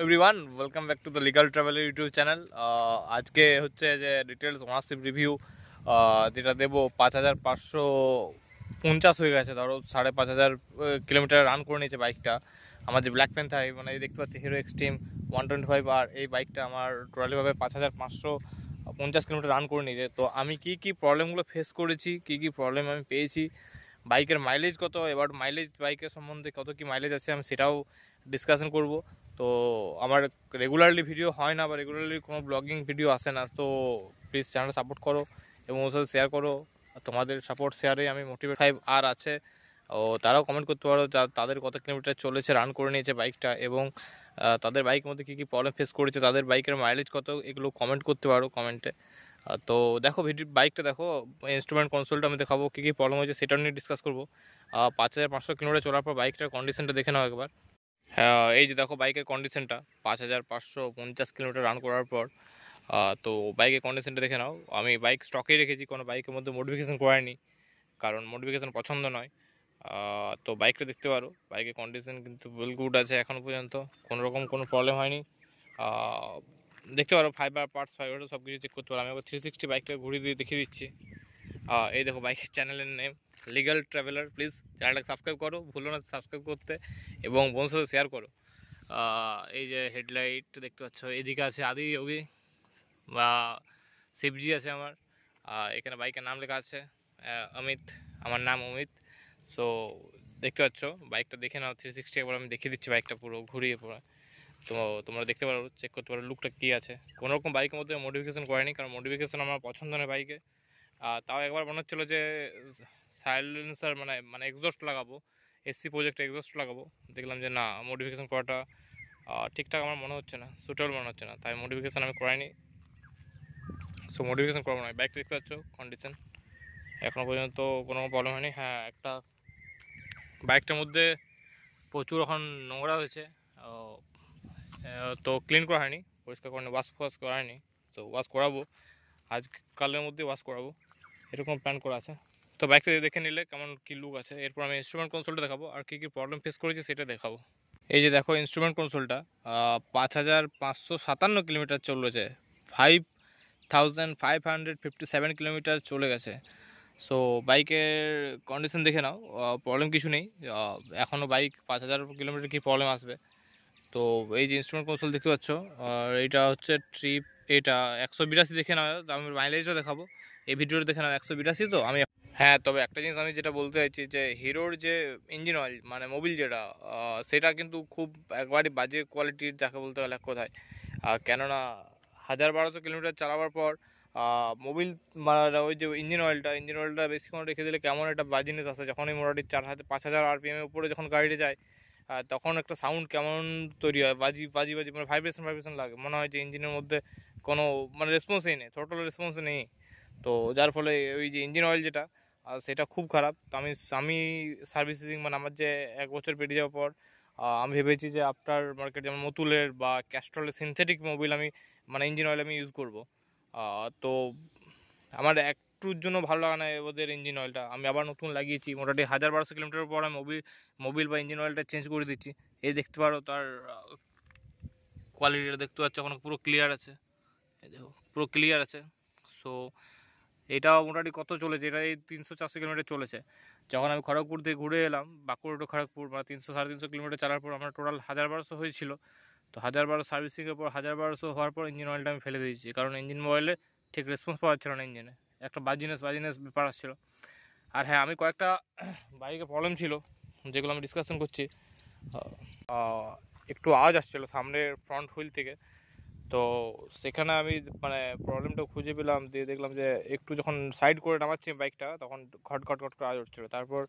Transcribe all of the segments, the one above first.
Everyone, welcome back to the legal travel YouTube channel. আজকে হচ্ছে যে ডিটেলস ওনারশিপ রিভিউ যেটা দেবো। 5550 হয়ে গেছে, ধরো 5500 কিলোমিটার রান করে নিয়েছে বাইকটা। আমার যে ব্ল্যাক প্যান্থার মানে দেখতে পাচ্ছি হিরো এক্সট্রিম 125, আর এই বাইকটা আমার টোটালিভাবে 5550 কিলোমিটার রান করে নিয়েছে। তো আমি কী প্রবলেমগুলো ফেস করেছি, কী প্রবলেম আমি পেয়েছি, বাইকের মাইলেজ কত, এবার মাইলেজ বাইকের সম্বন্ধে কত কি মাইলেজ আছে আমি সেটাও ডিসকাশন করব। তো আমার রেগুলারলি ভিডিও হয় না বা রেগুলারলি কোনো ব্লগিং ভিডিও আসে না, তো প্লিজ চ্যানেলটা সাপোর্ট করো এবং ওর সাথে শেয়ার করো। তোমাদের সাপোর্ট শেয়ারে আমি মোটিভেট 5 আর আছে, ও তারাও কমেন্ট করতে পারো তাদের কত কিলোমিটার চলেছে, রান করে নিয়েছে বাইকটা, এবং তাদের বাইকের মধ্যে কী কী প্রবলেম ফেস করেছে, তাদের বাইকের মাইলেজ কত, এগুলো কমেন্ট করতে পারো কমেন্টে। তো দেখো বাইকটা দেখো, ইনস্ট্রুমেন্ট কনসোলটা আমি দেখাবো, কী কী প্রবলেম হয়েছে সেটা নিয়ে ডিসকাস করবো। 5500 কিলোমিটার চলার পর বাইকটার কন্ডিশনটা দেখে নাও একবার। হ্যাঁ, এই যে দেখো বাইকের কন্ডিশনটা 5550 কিলোমিটার রান করার পর। তো বাইকের কন্ডিশনটা দেখে নাও। আমি বাইক স্টকেই রেখেছি, কোনো বাইকের মধ্যে মডিফিকেশান করাইনি, কারণ মডিফিকেশান পছন্দ নয়। তো বাইকটা দেখতে পারো, বাইকের কন্ডিশন কিন্তু ওয়েল গুড আছে এখনও পর্যন্ত, কোনো রকম কোনো প্রবলেম হয়নি। দেখতে পারো ফাইবার পার্টস ফাইবার সব কিছু চেক করতে পারো। আমি আবার 360 বাইকটা ঘুরিয়ে দিয়ে দেখিয়ে দিচ্ছি। এই দেখো বাইকের চ্যানেলের নেম লিগাল ট্রাভেলার। প্লিজ চ্যানেলটাকে সাবস্ক্রাইব করো, ভুলো না সাবস্ক্রাইব করতে, এবং বন্ধুর সাথে শেয়ার করো। এই যে হেডলাইট দেখতে পাচ্ছ, এদিকে আছে আদি যোগী বা শিবজি আছে আমার। এখানে বাইকের নাম লেখা আছে অমিত, আমার নাম অমিত। সো দেখতে পাচ্ছ বাইকটা দেখে নাও 360 একবার আমি দেখিয়ে দিচ্ছি বাইকটা পুরো ঘুরিয়ে পুরো। তো তোমরা দেখতে পারো, চেক করতে পারো লুকটা কী আছে। কোনো রকম বাইকের মধ্যে মডিফিকেশান করেনি, কারণ মডিফিকেশান আমার পছন্দ নয় বাইকে। তাও একবার মনে হচ্ছিলো যে সাইলেন্সার মানে এক্সস্ট লাগাবো, এসসি প্রজেক্টে এক্সস্ট লাগাবো, দেখলাম যে না, মডিফিকেশান করাটা ঠিকঠাক আমার মনে হচ্ছে না, সুটেবল মনে হচ্ছে না, তাই মডিফিকেশান আমি করাইনি। সো মডিফিকেশান করবো না। বাইকটা দেখতে পাচ্ছ কন্ডিশন, এখনও পর্যন্ত কোনো প্রবলেম হয়নি। হ্যাঁ, একটা বাইকটার মধ্যে প্রচুর এখন নোংরা হয়েছে, তো ক্লিন করা হয়নি, পরিষ্কার করানি, ওয়াশ করা হয়নি। তো ওয়াশ করাবো, আজকালের মধ্যে ওয়াশ করাবো, এরকম প্ল্যান করা আছে। তো বাইকটা দেখে নিলে কেমন কী লুক আছে। এরপর আমি ইনস্ট্রুমেন্ট কনসোলটা দেখাবো, আর কী কী প্রবলেম ফেস করেছি সেটা দেখাবো। এই যে দেখো ইনস্ট্রুমেন্ট কনসোলটা 5557 কিলোমিটার চলেছে, 5557 কিলোমিটার চলে গেছে। সো বাইকের কন্ডিশন দেখে নাও, প্রবলেম কিছু নেই। এখনও বাইক 5000 কিলোমিটার কী প্রবলেম আসবে। তো এই যে ইনস্ট্রুমেন্ট কনসোল দেখতে পাচ্ছ, আর এটা হচ্ছে ট্রিপ, এটা 182 দেখে নাও। আমি মাইলেজটা দেখাবো, এই ভিডিওটা দেখে নাও 182। তো আমি হ্যাঁ, তবে একটা জিনিস আমি যেটা বলতে চাইছি, যে হিরোর যে ইঞ্জিন অয়েল মানে মোবিল যেটা, সেটা কিন্তু খুব একবারই বাজে কোয়ালিটির, যাকে বলতে গেলে এক কথায়। কেননা 1200 কিলোমিটার চালাবার পর মোবিল মানে ওই যে ইঞ্জিন অয়েলটা বেশিক্ষণ রেখে দিলে কেমন একটা বাজিনেস আসে, যখনই মোটামুটি 5000 RPM এর উপরে যখন গাড়িটা যায়, তখন একটা সাউন্ড কেমন তৈরি হয়, বাজি বাজি বাজি, মানে ভাইব্রেশন লাগে, মনে হয় যে ইঞ্জিনের মধ্যে কোনো মানে রেসপন্সই নেই, টোটাল রেসপন্স নেই। তো যার ফলে ওই যে ইঞ্জিন অয়েল যেটা, সেটা খুব খারাপ। তো আমি সার্ভিসিং মানে আমার যে 1 বছর পেরিয়ে যাওয়ার পর আমি ভেবেছি যে আফটার মার্কেট যেমন মতুলের বা ক্যাস্ট্রলের সিনথেটিক মোবিল আমি মানে ইঞ্জিন অয়েল আমি ইউজ করব। তো আমার একটুর জন্য ভালো লাগে না ওদের ইঞ্জিন অয়েলটা, আমি আবার নতুন লাগিয়েছি। মোটামুটি 1200 কিলোমিটার পর আমি মোবিল বা ইঞ্জিন অয়েলটা চেঞ্জ করে দিচ্ছি। এই দেখতে পারো তার কোয়ালিটিটা দেখতে পাচ্ছ, এখন পুরো ক্লিয়ার আছে, এই দেখো পুরো ক্লিয়ার আছে। সো এটাও মোটামুটি কত চলেছে, এটা এই 300-400 কিলোমিটার চলেছে। যখন আমি খড়গপুর থেকে ঘুরে এলাম, বাঁকুড়া টু খড়গপুর, মানে 300-350 কিলোমিটার চালার পর আমার টোটাল 1200 হয়েছিল। তো 1200 সার্ভিসিংয়ের পর 1200 হওয়ার পর ইঞ্জিন অয়েলটা আমি ফেলে দিয়েছি, কারণ ইঞ্জিন অয়েলে ঠিক রেসপন্স পাওয়া যাচ্ছিল না, ইঞ্জিনে একটা বাজিনেস ব্যাপার আসছিলো। আর হ্যাঁ, আমি কয়েকটা বাইকে প্রবলেম ছিল যেগুলো আমি ডিসকাশন করছি। একটু আওয়াজ আসছিলো সামনের ফ্রন্ট হুইল থেকে, তো সেখানে আমি মানে প্রবলেমটা খুঁজে পেলাম, দিয়ে দেখলাম যে একটু যখন সাইড করে নামাচ্ছি বাইকটা, তখন ঘট ঘট ঘট করে আওয়াজ হচ্ছিলো। তারপর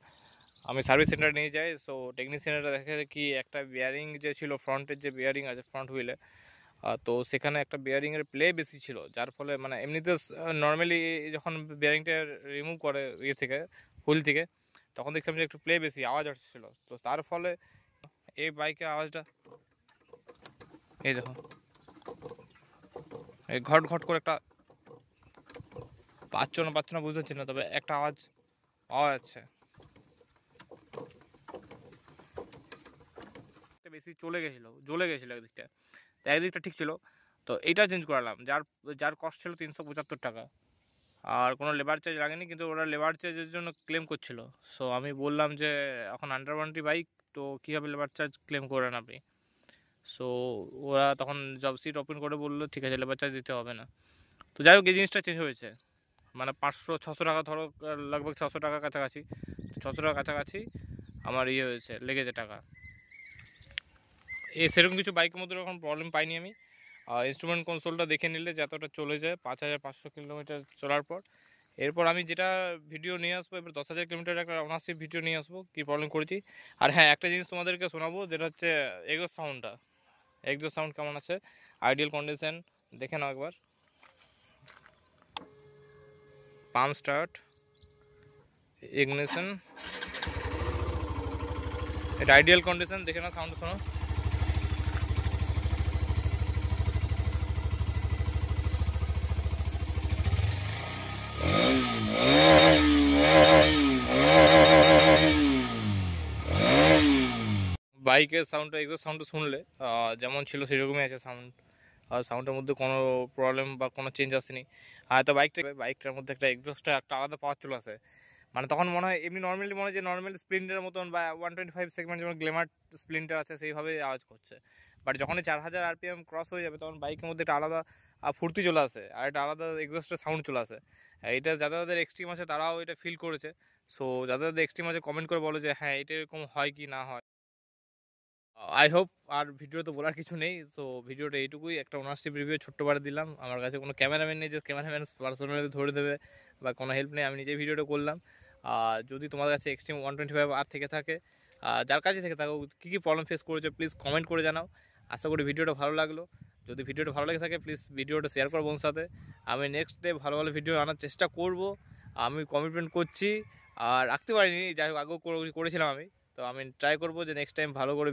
আমি সার্ভিস সেন্টারে নিয়ে যাই। সো টেকনিশিয়ানরা দেখে কি একটা বিয়ারিং যে ছিল, ফ্রন্টের যে বিয়ারিং আছে ফ্রন্ট হুইলে, তো সেখানে একটা বিয়ারিংয়ের প্লে বেশি ছিল, যার ফলে মানে এমনিতে নর্মালি যখন বিয়ারিংটা রিমুভ করে ইয়ে থেকে, হুইল থেকে, তখন দেখছিলাম যে একটু প্লে বেশি আওয়াজ আসছিলো। তো তার ফলে এই বাইকের আওয়াজটা, এই দেখো এই ঘট ঘট করে একটা, পাচ্ছ না বুঝতে পারছি না, তবে একটা আওয়াজ পাওয়া যাচ্ছে। বেশি এসি জ্বলে গেছিলো একদিকটা, তো একদিকটা ঠিক ছিল। তো এইটা চেঞ্জ করালাম, যার কস্ট ছিল 375 টাকা, আর কোনো লেবার চার্জ লাগেনি, কিন্তু ওরা লেবার চার্জের জন্য ক্লেম করছিল। সো আমি বললাম যে এখন আন্ডার ওয়ারেন্টি বাইক, তো কীভাবে লেবার চার্জ ক্লেম করেন আপনি? সো ওরা তখন জব সিট ওপেন করে বললো ঠিক আছে, লেবার চার্জ দিতে হবে না। তো যাই হোক, এই জিনিসটা চেঞ্জ হয়েছে, মানে 500-600 টাকা ধরো, লগভগ 600 টাকার কাছাকাছি, 600 টাকার কাছাকাছি আমার হয়েছে, লেগেছে টাকা। সেরকম কিছু বাইকের মধ্যে এখন প্রবলেম পাইনি আমি। ইনস্ট্রুমেন্ট কনসোলটা দেখে নিলে যতটা চলে যায় 5500 কিলোমিটার চলার পর, এরপর আমি যেটা ভিডিও নিয়ে আসবো, এবার 10,000 কিলোমিটার একটা অনার্সিপ ভিডিও নিয়ে আসবো কী প্রবলেম করেছি। আর হ্যাঁ, একটা জিনিস তোমাদেরকে শোনাবো, যেটা হচ্ছে এক্সস্ট সাউন্ড কেমন আছে, আইডিয়াল কন্ডিশন দেখে নাও একবার। পাম্প স্টার্ট, ইগনিশন, এটা আইডিয়াল কন্ডিশন, দেখে নাও, সাউন্ড শোনো। বাইকের সাউন্ডটা, এক্সস্ট সাউন্ডটা শুনলে যেমন ছিল সেরকমই আছে সাউন্ড, আর সাউন্ডের মধ্যে কোনো প্রবলেম বা কোনো চেঞ্জ আসেনি। আর তো বাইকটার মধ্যে একটা এক্সস্টটা একটা আলাদা পাওয়ার চলে আসে, মানে তখন মনে হয় এমনি নর্মালি মনে হয় যে নর্মাল স্প্লেন্ডারের মতন বা 125 সেগমেন্ট যেমন গ্ল্যামার স্প্লেন্ডার আছে সেইভাবে আওয়াজ করছে। বাট যখনই 4000 RPM ক্রস হয়ে যাবে তখন বাইকের মধ্যে একটা আলাদা ফুর্তি চলে আসে, আর একটা আলাদা এক্সস্টের সাউন্ড চলে আসে। এটা যাদের এক্সট্রিম আছে তারাও এটা ফিল করেছে। সো যাদের এক্সট্রিম আছে কমেন্ট করে বলো যে হ্যাঁ এটা এরকম হয় কি না হয়। আই হোপ আর ভিডিওতে বলার কিছু নেই। তো ভিডিওটা এইটুকুই, একটা ওনারশিপ রিভিউ ছোট্ট বারে দিলাম। আমার কাছে কোনো ক্যামেরাম্যান নেই যে ক্যামেরাম্যান পার্সোনালি ধরে দেবে, বা কোনো হেল্প নেই, আমি নিজেই ভিডিওটা করলাম। যদি তোমার কাছে এক্সট্রিম 125R থেকে থাকে, যার কাছে থেকে থাকো, কী কী প্রবলেম ফেস করেছো প্লিজ কমেন্ট করে জানাও। আশা করি ভিডিওটা ভালো লাগলো। যদি ভিডিওটা ভালো লেগে থাকে প্লিজ ভিডিওটা শেয়ার করো বন্ধুর সাথে। আমি নেক্সট ডে ভালো ভালো ভিডিও আনার চেষ্টা করব, আমি কমিটমেন্ট করছি। আর রাখতে পারিনি, যাই হোক আগেও করেছিলাম আমি, তো আমি ট্রাই করবো যে নেক্সট টাইম ভালো করে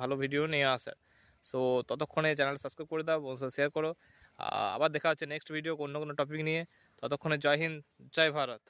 ভালো ভিডিও নিয়ে আসার। সো ততক্ষণে চ্যানেল সাবস্ক্রাইব করে দাও, বন্ধুদের শেয়ার করো। আবার দেখা হচ্ছে নেক্সট ভিডিও অন্য কোনো টপিক নিয়ে। ততক্ষণে জয় হিন্দ, জয় ভারত।